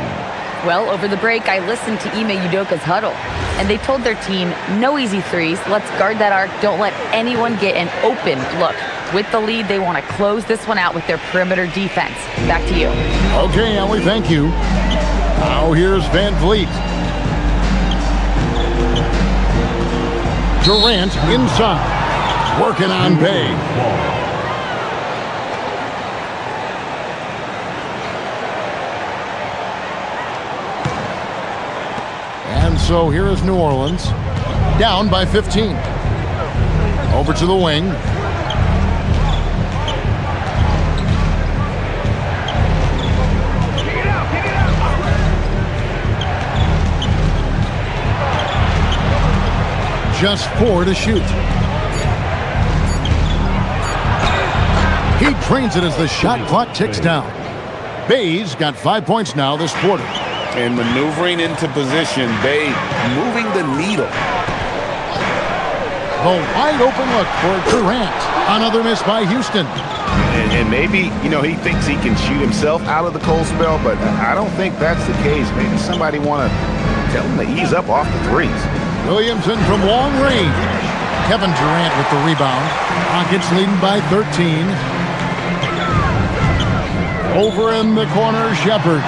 Well, over the break, I listened to Ime Udoka's huddle, and they told their team, no easy threes, let's guard that arc, don't let anyone get an open look. With the lead, they want to close this one out with their perimeter defense. Back to you. Okay, Allie, thank you. Now here's Van Vliet. Durant inside, working on Bay. And so here is New Orleans, down by 15. Over to the wing. Just 4 to shoot. He drains it as the shot clock ticks down. Bay's got 5 points now this quarter. And maneuvering into position, Bay moving the needle. The wide open look for Durant. Another miss by Houston. And maybe, he thinks he can shoot himself out of the cold spell, but I don't think that's the case. Maybe somebody want to tell him to ease up off the threes. Williamson from long range. Kevin Durant with the rebound. Rockets leading by 13. Over in the corner, Shepard.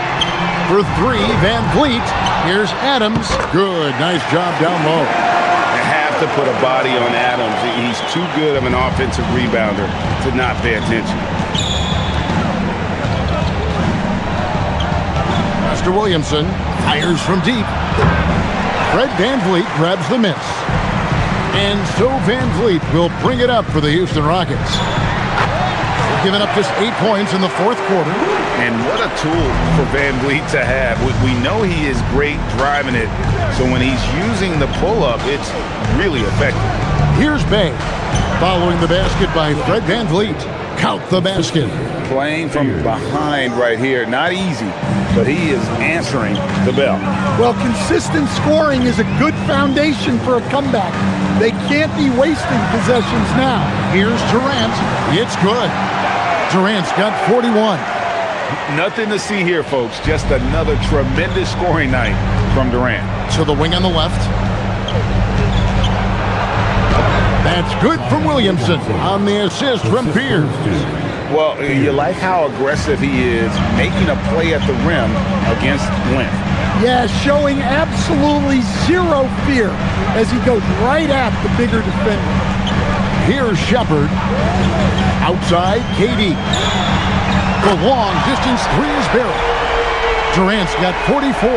For 3, Van Vliet. Here's Adams. Good, nice job down low. They have to put a body on Adams. He's too good of an offensive rebounder to not pay attention. Mr. Williamson fires from deep. Fred Van Vliet grabs the miss. And so Van Vliet will bring it up for the Houston Rockets. They've given up just 8 points in the 4th quarter. And what a tool for Van Vliet to have. We know he is great driving it, so when he's using the pull-up, it's really effective. Here's Bay, following the basket by Fred Van Vliet. Count the basket. Playing from behind right here, not easy, but he is answering the bell. Well, consistent scoring is a good foundation for a comeback. They can't be wasting possessions now. Here's Durant. It's good. Durant's got 41. Nothing to see here, folks. Just another tremendous scoring night from Durant. To the wing on the left. That's good from Williamson on the assist from Pierce. Well, you like how aggressive he is making a play at the rim against length. Yeah, showing absolutely zero fear as he goes right at the bigger defender. Here's Shepard. Outside, KD. The long distance three is buried. Durant's got 44.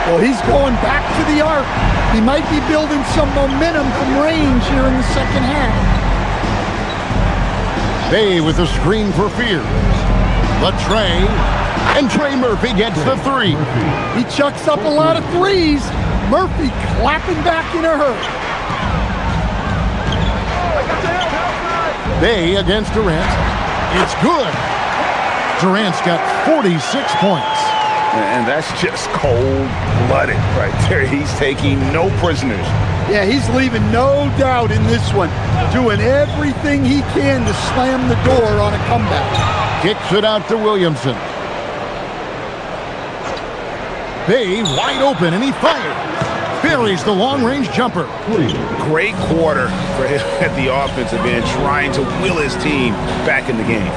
Well, he's going back to the arc. He might be building some momentum from range here in the second half. Bay with a screen for Fears. Trey. And Trey Murphy gets the three. He chucks up a lot of threes. Murphy clapping back in a hurry. Bay against Durant. It's good. Durant's got 46 points. And that's just cold-blooded right there. He's taking no prisoners. Yeah, he's leaving no doubt in this one. Doing everything he can to slam the door on a comeback. Kicks it out to Williamson. Bay wide open, and he fires. Buries the long-range jumper. Great quarter for him at the offensive end, trying to will his team back in the game.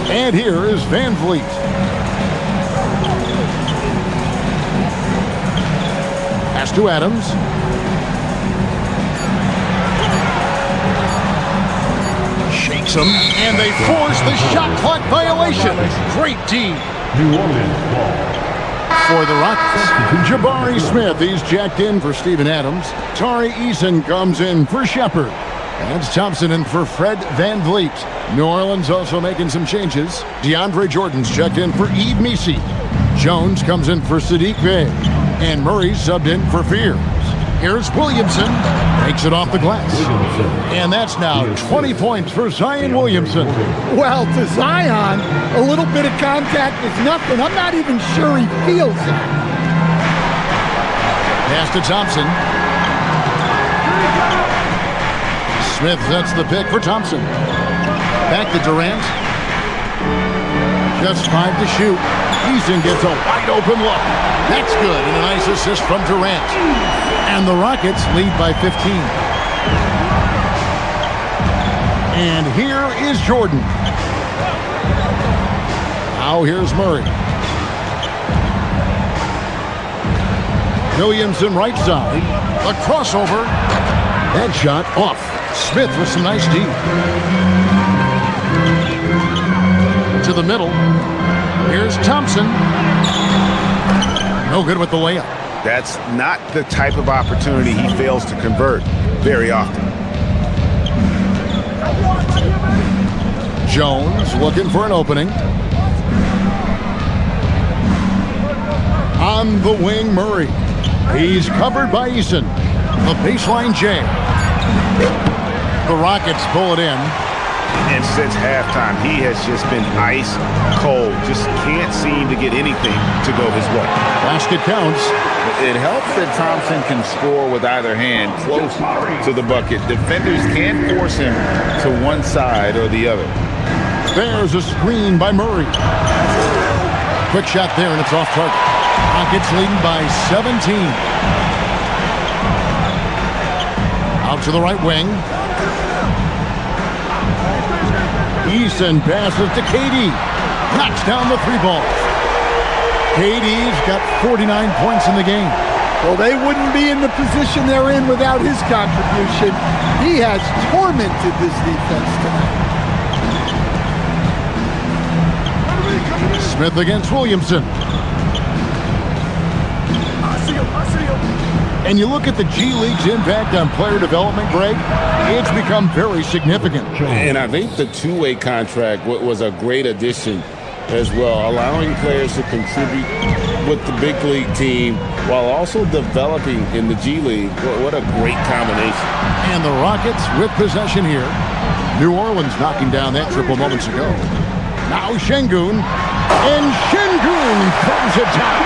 And here is Van Vliet. Pass to Adams. Shakes him, and they force the shot clock violation. Great D. New Orleans ball. For the Rockets, Jabari Smith, he's jacked in for Steven Adams. Tari Eason comes in for Shepard. That's Thompson in for Fred Van Vliet. New Orleans also making some changes. DeAndre Jordan's checked in for Yves Missi. Jones comes in for Sadiq Bey. And Murray's subbed in for Fears. Here's Williamson. Takes it off the glass. And that's now 20 points for Zion Williamson. Well, to Zion, a little bit of contact is nothing. I'm not even sure he feels it. Pass to Thompson. Smith sets the pick for Thompson. Back to Durant. Just 5 to shoot. Eason gets a wide open look. That's good, and a nice assist from Durant. And the Rockets lead by 15. And here is Jordan. Now here's Murray. Williamson right side. A crossover. That shot off. Smith with some nice D. To the middle. Here's Thompson. No good with the layup. That's not the type of opportunity he fails to convert very often. Jones looking for an opening. On the wing, Murray. He's covered by Eason. The baseline J. The Rockets pull it in. And since halftime, he has just been ice cold. Just can't seem to get anything to go his way. Basket counts. It helps that Thompson can score with either hand close to the bucket. Defenders can't force him to one side or the other. There's a screen by Murray. Quick shot there, and it's off target. Rockets leading by 17. Out to the right wing. Eason passes to KD. Knocks down the three ball. KD's got 49 points in the game. Well, they wouldn't be in the position they're in without his contribution. He has tormented this defense tonight. Smith against Williamson. And you look at the G League's impact on player development, Greg, it's become very significant. And I think the two-way contract was a great addition as well, allowing players to contribute with the big league team while also developing in the G League. What a great combination. And the Rockets with possession here. New Orleans knocking down that triple moments ago. Now Şengün, and Şengün throws it down.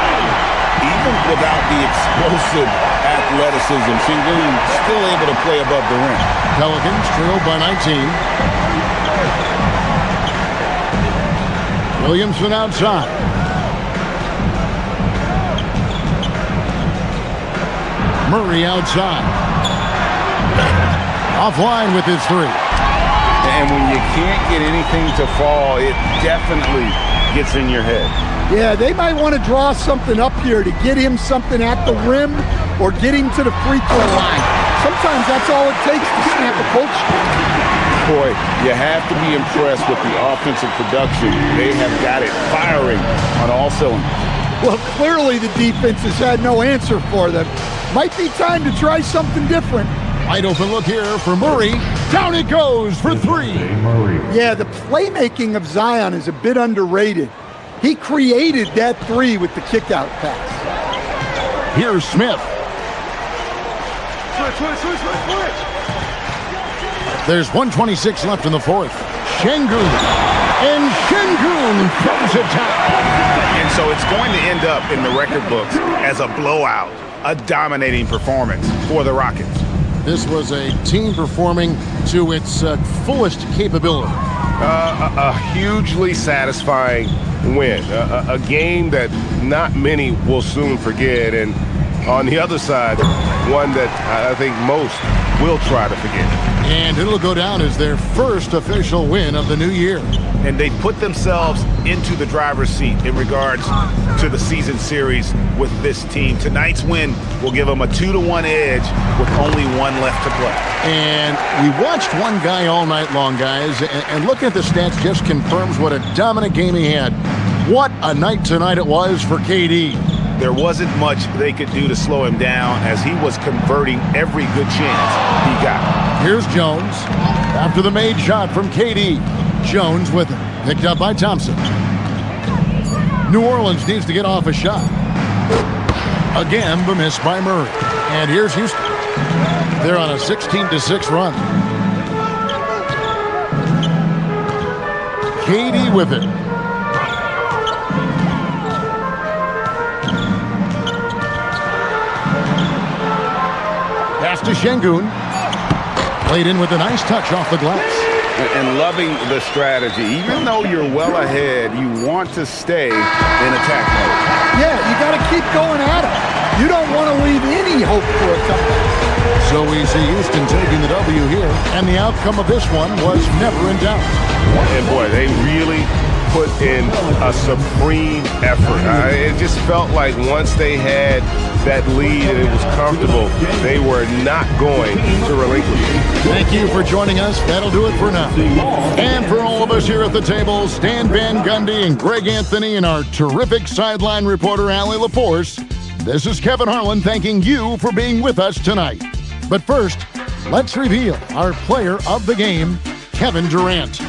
Even without the explosive athleticism, Şengün still able to play above the rim. Pelicans trailed by 19. Williamson outside. Murray outside. Offline with his three. And when you can't get anything to fall, it definitely gets in your head. Yeah, they might want to draw something up here to get him something at the rim or get him to the free throw line. Sometimes that's all it takes to snap a coach. Boy, you have to be impressed with the offensive production. They have got it firing on all cylinders. Well, clearly the defense has had no answer for them. Might be time to try something different. Wide open look here for Murray. Down it goes for three. Yeah, the playmaking of Zion is a bit underrated. He created that three with the kickout pass. Here's Smith. Switch. There's 1:26 left in the fourth. Şengün. And Şengün throws it down. And so it's going to end up in the record books as a blowout, a dominating performance for the Rockets. This was a team performing to its fullest capability. A hugely satisfying win. A game that not many will soon forget. And on the other side, one that I think most will try to forget. And it'll go down as their first official win of the new year. And they put themselves into the driver's seat in regards to the season series with this team. Tonight's win will give them a 2-1 edge with only one left to play. And we watched one guy all night long, guys, and looking at the stats just confirms what a dominant game he had. What a night tonight it was for KD. There wasn't much they could do to slow him down as he was converting every good chance he got. Here's Jones after the made shot from KD. Jones with it, picked up by Thompson. New Orleans needs to get off a shot. Again, the miss by Murray. And here's Houston. They're on a 16-6 run. KD with it. Pass to Şengün. Played in with a nice touch off the glass. And loving the strategy. Even though you're well ahead, you want to stay in attack mode. Yeah, you got to keep going at it. You don't want to leave any hope for a comeback. So we see Houston taking the W here, and the outcome of this one was never in doubt. And boy, they really put in a supreme effort. It just felt like once they had that lead and it was comfortable, they were not going to relinquish it. Thank you for joining us. That'll do it for now. And for all of us here at the table, Stan Van Gundy and Greg Anthony and our terrific sideline reporter, Allie LaForce, this is Kevin Harlan thanking you for being with us tonight. But first, let's reveal our player of the game, Kevin Durant.